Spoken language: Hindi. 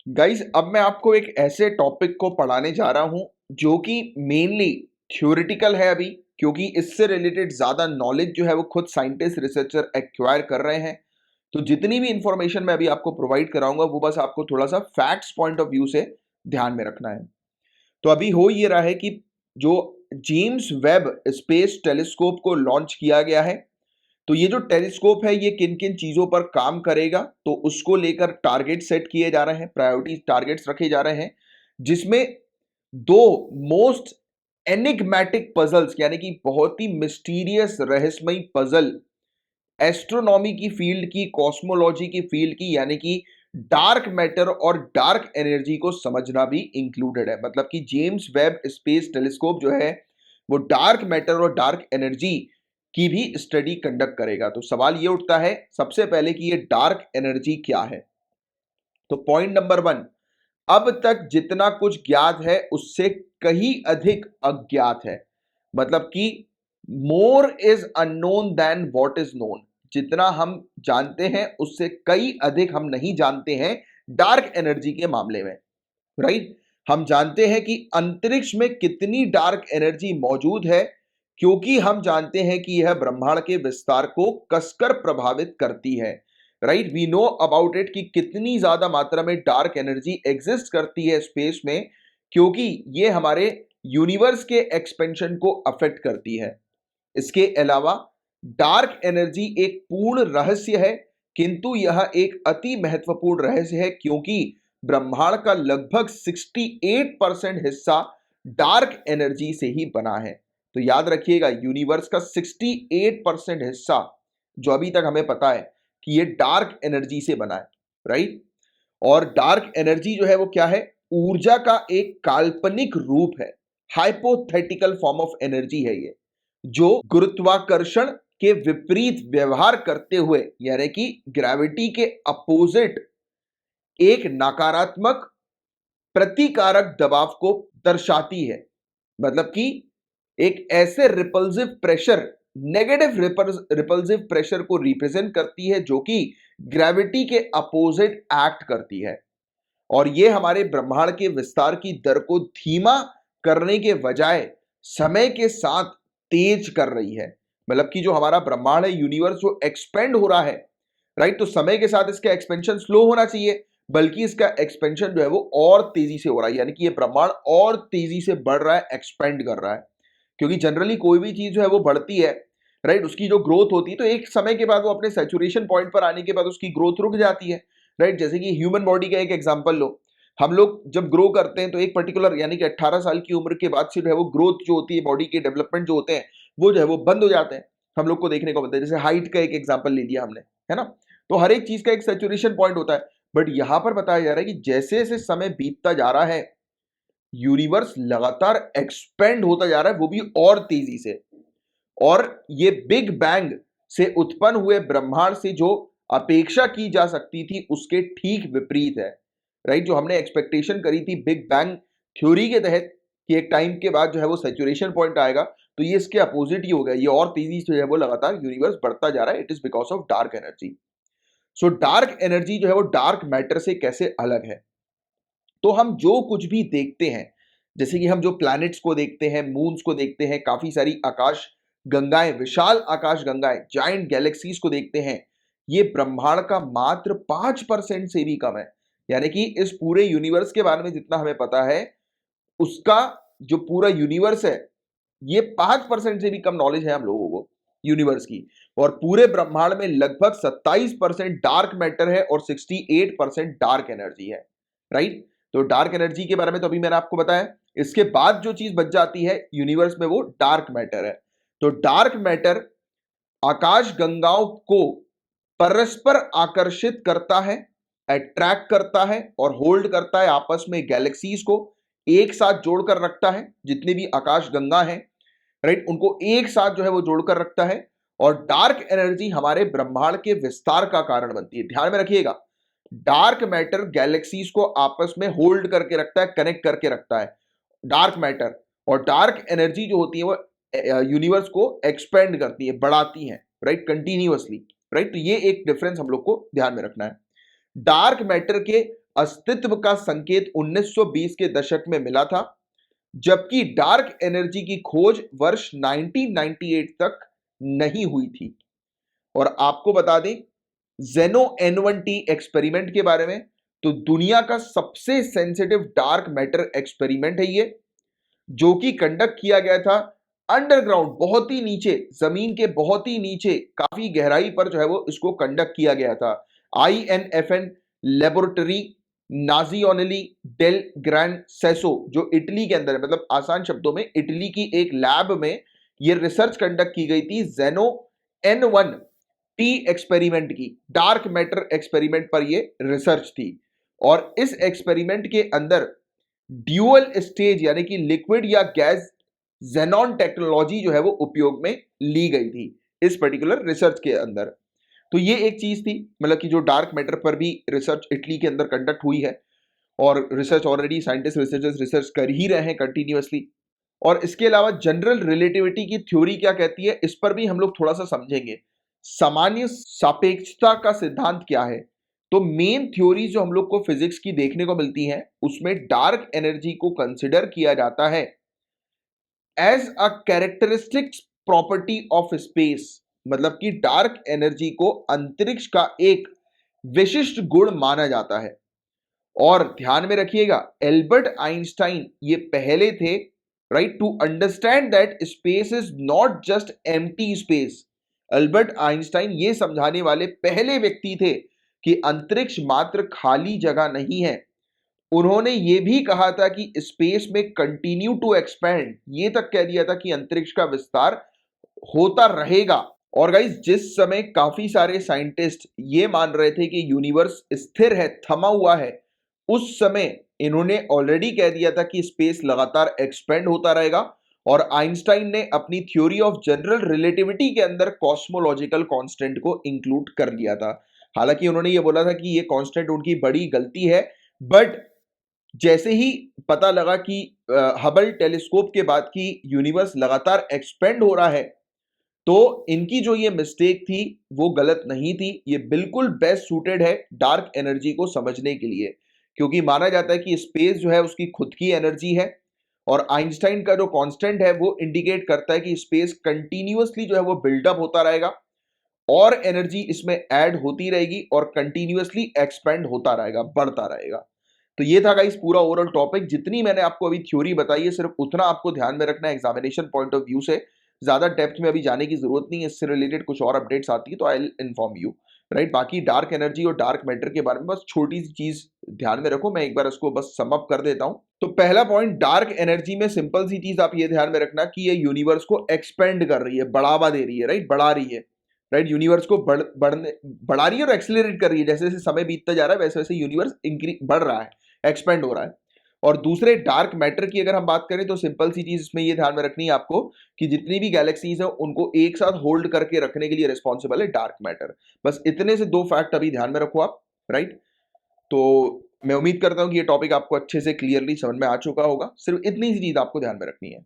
गाइस, अब मैं आपको एक ऐसे टॉपिक को पढ़ाने जा रहा हूं जो कि मेनली थ्योरेटिकल है अभी, क्योंकि इससे रिलेटेड ज्यादा नॉलेज जो है वो खुद साइंटिस्ट रिसर्चर एक्वायर कर रहे हैं। तो जितनी भी इंफॉर्मेशन मैं अभी आपको प्रोवाइड कराऊंगा वो बस आपको थोड़ा सा फैक्ट्स पॉइंट ऑफ व्यू से ध्यान में रखना है। तो अभी हो ये रहा है कि जो जेम्स वेब स्पेस टेलीस्कोप को लॉन्च किया गया है, तो ये जो टेलीस्कोप है ये किन किन चीजों पर काम करेगा, तो उसको लेकर टारगेट सेट किए जा रहे हैं, प्रायोरिटी टारगेट्स रखे जा रहे हैं, जिसमें दो मोस्ट एनिग्मेटिक पजल्स यानी कि बहुत ही मिस्टीरियस रहस्यमयी पजल एस्ट्रोनॉमी की फील्ड की, कॉस्मोलॉजी की फील्ड की, यानी कि डार्क मैटर और डार्क एनर्जी को समझना भी इंक्लूडेड है। मतलब कि जेम्स वेब स्पेस टेलीस्कोप जो है वो डार्क मैटर और डार्क एनर्जी की भी स्टडी कंडक्ट करेगा। तो सवाल ये उठता है सबसे पहले कि ये डार्क एनर्जी क्या है। तो पॉइंट नंबर वन, अब तक जितना कुछ ज्ञात है उससे कहीं अधिक अज्ञात है। मतलब कि more is unknown then what is known. जितना हम जानते हैं उससे कई अधिक हम नहीं जानते हैं डार्क एनर्जी के मामले में। राइट, हम जानते हैं कि अंतरिक्ष में कितनी डार्क एनर्जी मौजूद है, क्योंकि हम जानते हैं कि यह ब्रह्मांड के विस्तार को कसकर प्रभावित करती है। Right, we know about it कि कितनी ज्यादा मात्रा में डार्क एनर्जी एग्जिस्ट करती है स्पेस में, क्योंकि ये हमारे यूनिवर्स के एक्सपेंशन को अफेक्ट करती है। इसके अलावा डार्क एनर्जी एक पूर्ण रहस्य है, किंतु यह एक अति महत्वपूर्ण रहस्य है, क्योंकि ब्रह्मांड का लगभग 68% हिस्सा डार्क एनर्जी से ही बना है। तो याद रखिएगा, यूनिवर्स का 68% हिस्सा जो अभी तक हमें पता है कि ये डार्क एनर्जी से बना है। राइट, और डार्क एनर्जी जो है वो क्या है? ऊर्जा का एक काल्पनिक रूप है, हाइपोथेटिकल फॉर्म ऑफ एनर्जी है ये, जो गुरुत्वाकर्षण के विपरीत व्यवहार करते हुए यानी कि ग्रेविटी के अपोजिट एक नकारात्मक प्रतिकारक दबाव को दर्शाती है। मतलब कि एक ऐसे repulsive pressure, negative repulsive pressure को रिप्रेजेंट करती है जो कि ग्रेविटी के अपोजिट एक्ट करती है। और यह हमारे ब्रह्मांड के विस्तार की दर को धीमा करने के बजाय समय के साथ तेज कर रही है। मतलब कि जो हमारा ब्रह्मांड है, यूनिवर्स जो एक्सपेंड हो रहा है, राइट, तो समय के साथ इसका एक्सपेंशन स्लो होना चाहिए, बल्कि इसका एक्सपेंशन जो है वो और तेजी से हो रहा है। यानी कि ये ब्रह्मांड और तेजी से बढ़ रहा है, एक्सपेंड कर रहा है। क्योंकि जनरली कोई भी चीज जो है वो बढ़ती है, राइट, उसकी जो ग्रोथ होती है तो एक समय के बाद वो अपने सैचुरेशन पॉइंट पर आने के बाद उसकी ग्रोथ रुक जाती है। राइट, जैसे कि ह्यूमन बॉडी का एक एग्जांपल लो, हम लोग जब ग्रो करते हैं तो एक पर्टिकुलर यानी कि 18 साल की उम्र के बाद से जो है वो ग्रोथ जो होती है, बॉडी के डेवलपमेंट जो होते हैं वो जो है वो बंद हो जाते हैं। हम लोग को देखने को मिलता है, जैसे हाइट का एक एग्जांपल ले लिया हमने, है ना। तो हर एक चीज का एक सैचुरेशन पॉइंट होता है। बट यहां पर बताया जा रहा है कि जैसे जैसे समय बीतता जा रहा है, यूनिवर्स लगातार एक्सपेंड होता जा रहा है, वो भी और तेजी से। और ये बिग बैंग से उत्पन्न हुए ब्रह्मांड से जो अपेक्षा की जा सकती थी उसके ठीक विपरीत है। राइट, जो हमने एक्सपेक्टेशन करी थी बिग बैंग थ्योरी के तहत कि एक टाइम के बाद जो है वो सैचुरेशन पॉइंट आएगा, तो ये इसके अपोजिट ही हो गया। ये और तेजी से जो है वो लगातार यूनिवर्स बढ़ता जा रहा है। It is because of dark energy. So dark energy जो है वो डार्क मैटर से कैसे अलग है? तो हम जो कुछ भी देखते हैं, जैसे कि हम जो प्लैनेट्स को देखते हैं, मून्स को देखते हैं, काफी सारी आकाश गंगाएं, विशाल आकाश गंगाएं, जाइंट गैलेक्सीज को देखते हैं, ये ब्रह्मांड का मात्र 5% से भी कम है। यानी कि इस पूरे यूनिवर्स के बारे में जितना हमें पता है, उसका जो पूरा यूनिवर्स है, ये 5% से भी कम नॉलेज है हम लोगों को यूनिवर्स की। और पूरे ब्रह्मांड में लगभग 27% डार्क मैटर है और 68% डार्क एनर्जी है। राइट, तो डार्क एनर्जी के बारे में तो अभी मैंने आपको बताया। इसके बाद जो चीज बच जाती है यूनिवर्स में वो डार्क मैटर है। तो डार्क मैटर आकाश गंगाओं को परस्पर आकर्षित करता है, अट्रैक्ट करता है और होल्ड करता है आपस में। गैलेक्सीज को एक साथ जोड़कर रखता है, जितने भी आकाश गंगा हैं, राइट, उनको एक साथ जो है वो जोड़कर रखता है। और डार्क एनर्जी हमारे ब्रह्मांड के विस्तार का कारण बनती है। ध्यान में रखिएगा, डार्क मैटर गैलेक्सीज को आपस में होल्ड करके रखता है, कनेक्ट करके रखता है, डार्क मैटर। और डार्क एनर्जी जो होती है वो यूनिवर्स को एक्सपेंड करती है, बढ़ाती है, राइट, कंटिन्यूअसली। राइट, तो ये एक डिफरेंस हम लोग को ध्यान में रखना है। डार्क मैटर के अस्तित्व का संकेत 1920 के दशक में मिला था, जबकि डार्क एनर्जी की खोज वर्ष 1998 तक नहीं हुई थी। और आपको बता दें जेनो N1T एक्सपेरिमेंट के बारे में, तो दुनिया का सबसे सेंसिटिव डार्क मैटर एक्सपेरिमेंट है ये, जो कि कंडक्ट किया गया था अंडरग्राउंड, बहुत ही नीचे, जमीन के बहुत ही नीचे, काफी गहराई पर जो है वो इसको कंडक्ट किया गया था। INFN लेबोरेटरी नाजियोनेली डेल ग्रैंड सेसो, जो इटली के अंदर है, मतलब आसान शब्दों में इटली की एक लैब में ये रिसर्च कंडक्ट की गई थी जेनो N1T एक्सपेरिमेंट की, डार्क मैटर एक्सपेरिमेंट पर ये रिसर्च थी। और इस एक्सपेरिमेंट के अंदर ड्यूअल स्टेज यानी कि लिक्विड या गैस जेनॉन टेक्नोलॉजी जो है वो उपयोग में ली गई थी इस पर्टिकुलर रिसर्च के अंदर। तो ये एक चीज थी, मतलब कि जो डार्क मैटर पर भी रिसर्च इटली के अंदर कंडक्ट हुई है, और research already scientist researchers research कर ही रहे हैं कंटिन्यूअसली। और इसके अलावा जनरल रिलेटिविटी की थ्योरी क्या कहती है, इस पर भी हम लोग थोड़ा सा समझेंगे। सामान्य सापेक्षता का सिद्धांत क्या है, तो मेन थ्योरी जो हम लोग को फिजिक्स की देखने को मिलती है, उसमें डार्क एनर्जी को कंसिडर किया जाता है as a characteristics property of space, मतलब कि डार्क एनर्जी को अंतरिक्ष का एक विशिष्ट गुण माना जाता है। और ध्यान में रखिएगा, एल्बर्ट आइंस्टाइन ये पहले थे, right, to understand that space is not just empty space. Albert Einstein ये समझाने वाले पहले व्यक्ति थे कि अंतरिक्ष मात्र खाली जगह नहीं है। उन्होंने ये भी कहा था कि स्पेस में कंटिन्यू टू एक्सपैंड, ये तक कह दिया था कि अंतरिक्ष का विस्तार होता रहेगा। और गाइस, जिस समय काफी सारे साइंटिस्ट ये मान रहे थे कि यूनिवर्स स्थिर है, थमा हुआ है, उस समय इन्होंने ऑलरेडी कह दिया था कि स्पेस लगातार एक्सपेंड होता रहेगा। और आइंस्टाइन ने अपनी थ्योरी ऑफ जनरल रिलेटिविटी के अंदर कॉस्मोलॉजिकल कांस्टेंट को इंक्लूड कर लिया था। हालांकि उन्होंने ये बोला था कि ये कांस्टेंट उनकी बड़ी गलती है, बट जैसे ही पता लगा कि हबल टेलीस्कोप के बाद की यूनिवर्स लगातार एक्सपेंड हो रहा है, तो इनकी जो ये मिस्टेक थी वो गलत नहीं थी, ये बिल्कुल बेस्ट सूटेड है डार्क एनर्जी को समझने के लिए। क्योंकि माना जाता है कि स्पेस जो है उसकी खुद की एनर्जी है, और आइंस्टाइन का जो कांस्टेंट है वो इंडिकेट करता है कि स्पेस कंटिन्यूअसली जो है वो बिल्डअप होता रहेगा, और एनर्जी इसमें ऐड होती रहेगी, और कंटिन्यूअसली एक्सपेंड होता रहेगा, बढ़ता रहेगा। तो ये था गाइस पूरा ओवरऑल टॉपिक। जितनी मैंने आपको अभी थ्योरी बताई है, सिर्फ उतना आपको ध्यान में रखना है एग्जामिनेशन पॉइंट ऑफ व्यू से। ज्यादा डेप्थ में अभी जाने की जरूरत नहीं है, इससे रिलेटेड कुछ और अपडेट्स आती है तो I will inform you, right. बाकी डार्क एनर्जी और डार्क मैटर के बारे में बस छोटी सी चीज ध्यान में रखो, मैं एक बार इसको बस सम अप कर देता हूं। तो पहला पॉइंट, डार्क एनर्जी में सिंपल सी चीज आप ये ध्यान में रखना कि ये यूनिवर्स को एक्सपेंड कर रही है, बढ़ावा दे रही है, राइट, बढ़ा रही है, राइट। यूनिवर्स को बढ़ा रही है और एक्सेलरेट कर रही है। जैसे जैसे समय बीतता जा रहा है वैसे वैसे यूनिवर्स बढ़ रहा है, एक्सपेंड हो रहा है। और दूसरे डार्क मैटर की अगर हम बात करें तो सिंपल सी चीज इसमें ये ध्यान में रखनी है आपको कि जितनी भी गैलेक्सीज हैं उनको एक साथ होल्ड करके रखने के लिए रिस्पॉन्सिबल है डार्क मैटर। बस इतने से दो फैक्ट अभी ध्यान में रखो आप, राइट। तो मैं उम्मीद करता हूं कि ये टॉपिक आपको अच्छे से क्लियरली समझ में आ चुका होगा। सिर्फ इतनी सी चीज आपको ध्यान में रखनी है।